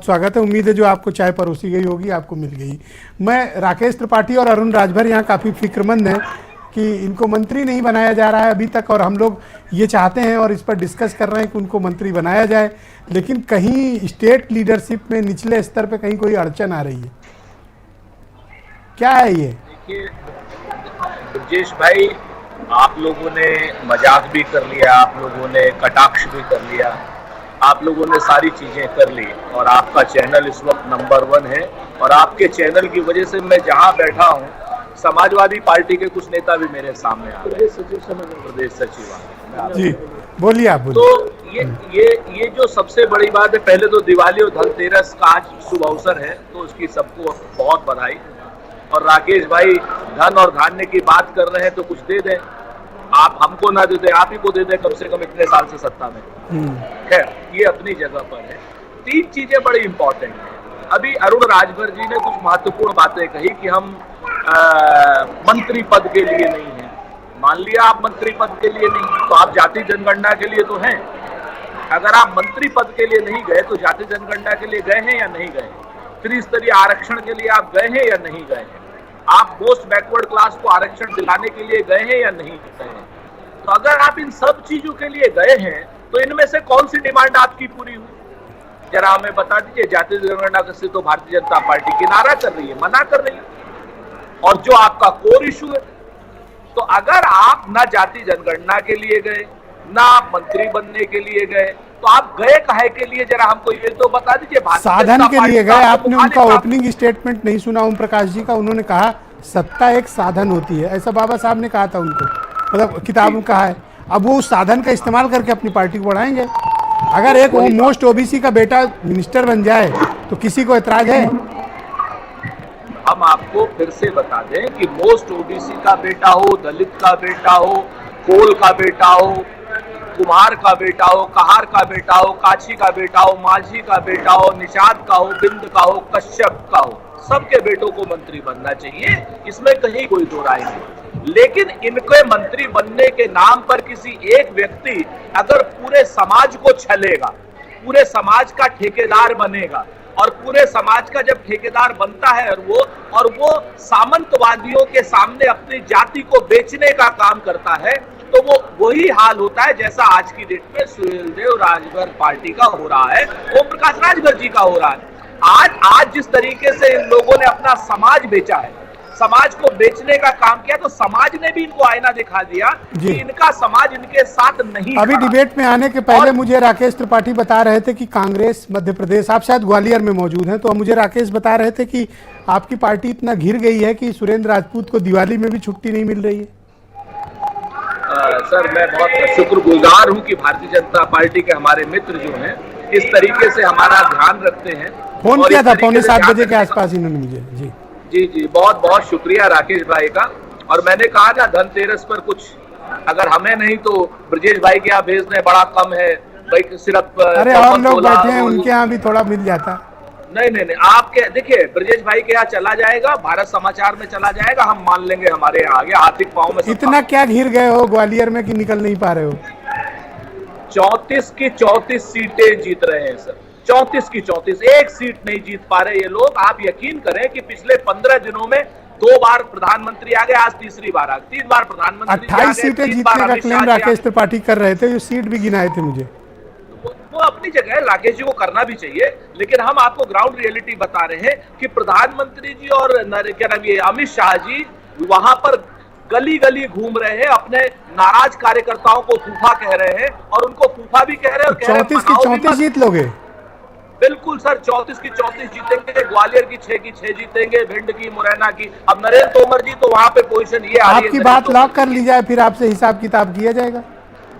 स्वागत है। उम्मीद है जो आपको चाय परोसी गई होगी आपको मिल गई। मैं राकेश त्रिपाठी और अरुण राजभर यहाँ काफ़ी फिक्रमंद हैं कि इनको मंत्री नहीं बनाया जा रहा है अभी तक, और हम लोग ये चाहते हैं और इस पर डिस्कस कर रहे हैं कि उनको मंत्री बनाया जाए, लेकिन कहीं स्टेट लीडरशिप में निचले स्तर पे कहीं कोई अड़चन आ रही है। क्या है ये? देखिए ब्रजेश भाई, आप लोगों ने मजाक भी कर लिया, आप लोगों ने कटाक्ष भी कर लिया, आप लोगों ने सारी चीजें कर ली और आपका चैनल इस वक्त नंबर 1 है। और आपके चैनल की वजह से मैं जहां बैठा हूं, समाजवादी पार्टी के कुछ नेता भी मेरे सामने आ रहे हैं, प्रदेश सचिव जी बोलिए आप बोलिए। तो ये जो सबसे बड़ी बात है, पहले तो दिवाली और धनतेरस का आज शुभ अवसर है, तो उसकी सबको बहुत बधाई। और राकेश भाई धन और धान्य की बात कर रहे हैं तो कुछ दे दें, आप हमको ना दे दें, आप ही को दे दें, कम से कम इतने साल से सत्ता में। खैर ये अपनी जगह पर है। 3 चीजें बड़ी इंपॉर्टेंट हैं। अभी अरुण राजभर जी ने कुछ महत्वपूर्ण बातें कही कि हम मंत्री पद के लिए नहीं हैं। मान लिया आप मंत्री पद के लिए नहीं, तो आप जाति जनगणना के लिए तो हैं। अगर आप मंत्री पद के लिए नहीं गए तो जाति जनगणना के लिए गए हैं या नहीं गए? त्रिस्तरीय आरक्षण के लिए आप गए हैं या नहीं गए हैं? आप मोस्ट बैकवर्ड क्लास को आरक्षण दिलाने के लिए गए हैं या नहीं गए हैं? तो अगर आप इन सब चीजों के लिए गए हैं तो इनमें से कौन सी डिमांड आपकी पूरी हुई? जरा हमें बता दीजिए। जाति जनगणना से तो भारतीय जनता पार्टी किनारा कर रही है, मना कर रही है, और जो आपका कोर इशू है। तो अगर आप ना जाति जनगणना के लिए गए, ना आप मंत्री बनने के लिए गए, तो आप गए काहे के लिए? जरा हमको ये तो बता दीजिए। साधन के लिए गए। आपने उनका ओपनिंग स्टेटमेंट नहीं सुना ओम प्रकाश जी का? उन्होंने कहा सत्ता एक साधन होती है, ऐसा बाबा साहब ने कहा था उनको, मतलब किताब में कहा है। अब वो उस साधन का इस्तेमाल करके अपनी पार्टी को बढ़ाएंगे। अगर एक मोस्ट ओबीसी का बेटा मिनिस्टर बन जाए तो किसी को एतराज है? हम आपको फिर से बता दें कि मोस्ट ओबीसी का बेटा हो, दलित का बेटा हो, कोल का बेटा हो, कुम्हार का बेटा हो, कहार का बेटा हो, काछी का बेटा हो, माझी का बेटा हो, निषाद का हो, बिंद का हो, कश्यप का हो, सबके बेटों को मंत्री बनना चाहिए, इसमें कहीं कोई दो राय नहीं। लेकिन इनके मंत्री बनने के नाम पर किसी एक व्यक्ति अगर पूरे समाज को छलेगा, पूरे समाज का ठेकेदार बनेगा, और पूरे समाज का जब ठेकेदार बनता है और वो सामंतवादियों के सामने अपनी जाति को बेचने का काम करता है, तो वो वही हाल होता है जैसा आज की डेट में सुहेलदेव राजभर पार्टी का हो रहा है, ओम प्रकाश राजभर जी का हो रहा है। आज जिस तरीके से इन लोगों ने अपना समाज बेचा है, समाज को बेचने का काम किया, तो समाज ने भी इनको आईना दिखा दिया कि इनका समाज इनके साथ नहीं। अभी डिबेट में आने के पहले मुझे राकेश त्रिपाठी बता रहे थे कि कांग्रेस मध्य प्रदेश, आप शायद ग्वालियर में मौजूद हैं, तो मुझे राकेश बता रहे थे कि आपकी पार्टी इतना घिर गई है कि सुरेंद्र राजपूत को दिवाली में भी छुट्टी नहीं मिल रही है। सर मैं बहुत शुक्रगुजार हूं कि भारतीय जनता पार्टी के हमारे मित्र जो हैं इस तरीके से हमारा ध्यान रखते हैं। फोन किया था 6:45 बजे के आसपास इन्होंने मुझे। जी बहुत बहुत शुक्रिया राकेश भाई का। और मैंने कहा ना, धनतेरस पर कुछ अगर हमें नहीं तो ब्रजेश भाई के यहाँ भेजने बड़ा कम है भाई, सिर्फ अरे और लोग बैठे हैं उनके यहाँ भी थोड़ा मिल जाता। नहीं आपके देखिए, ब्रजेश भाई के यहाँ चला जाएगा, भारत समाचार में चला जाएगा, हम मान लेंगे हमारे यहाँ आगे आर्थिक पाँव में। इतना क्या घिर गए हो ग्वालियर में कि निकल नहीं पा रहे हो? 34 की 34 सीटें जीत रहे हैं सर, 34 की 34, एक सीट नहीं जीत पा रहे ये लोग। आप यकीन करें कि पिछले 15 दिनों में 2 बार प्रधानमंत्री आ गए, आज तीसरी बार आ गए, 3 बार प्रधानमंत्री। 28 सीटें जीतने का क्लेम राकेश त्रिपाठी कर रहे थे, जो सीट भी गिनाए थे मुझे। वो अपनी जगह है, राकेश जी को करना भी चाहिए, लेकिन हम आपको ग्राउंड रियलिटी बता रहे हैं कि प्रधानमंत्री जी और क्या नाम ये अमित शाह जी वहां पर गली गली घूम रहे हैं, अपने नाराज कार्यकर्ताओं को फूफा कह रहे हैं, और उनको फूफा भी कह रहे हैं। 34 की 34 जीत लोगे? बिल्कुल सर, 34 की 34 जीतेंगे। ग्वालियर की 6 की 6 जीतेंगे, भिंड की, मुरैना की। अब नरेंद्र तोमर जी तो वहां पे पोजीशन ये आ रही है। आपकी बात लॉक कर ली जाए, फिर आपसे हिसाब किताब किया जाएगा।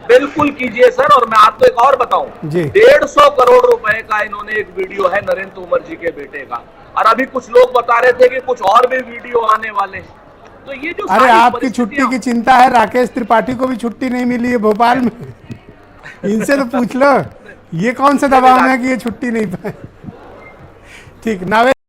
बिल्कुल कीजिए सर। और मैं आपको एक और बताऊं, 150 करोड़ रुपए का इन्होंने एक वीडियो है नरेंद्र तोमर जी के बेटे का, और अभी कुछ लोग बता रहे थे कि कुछ और भी वीडियो आने वाले हैं। तो ये जो अरे आपकी छुट्टी की चिंता है, राकेश त्रिपाठी को भी छुट्टी नहीं मिली है भोपाल में। इनसे तो पूछ लो, ये कौन सा दबाव है कि ये छुट्टी नहीं पाए। ठीक नावे।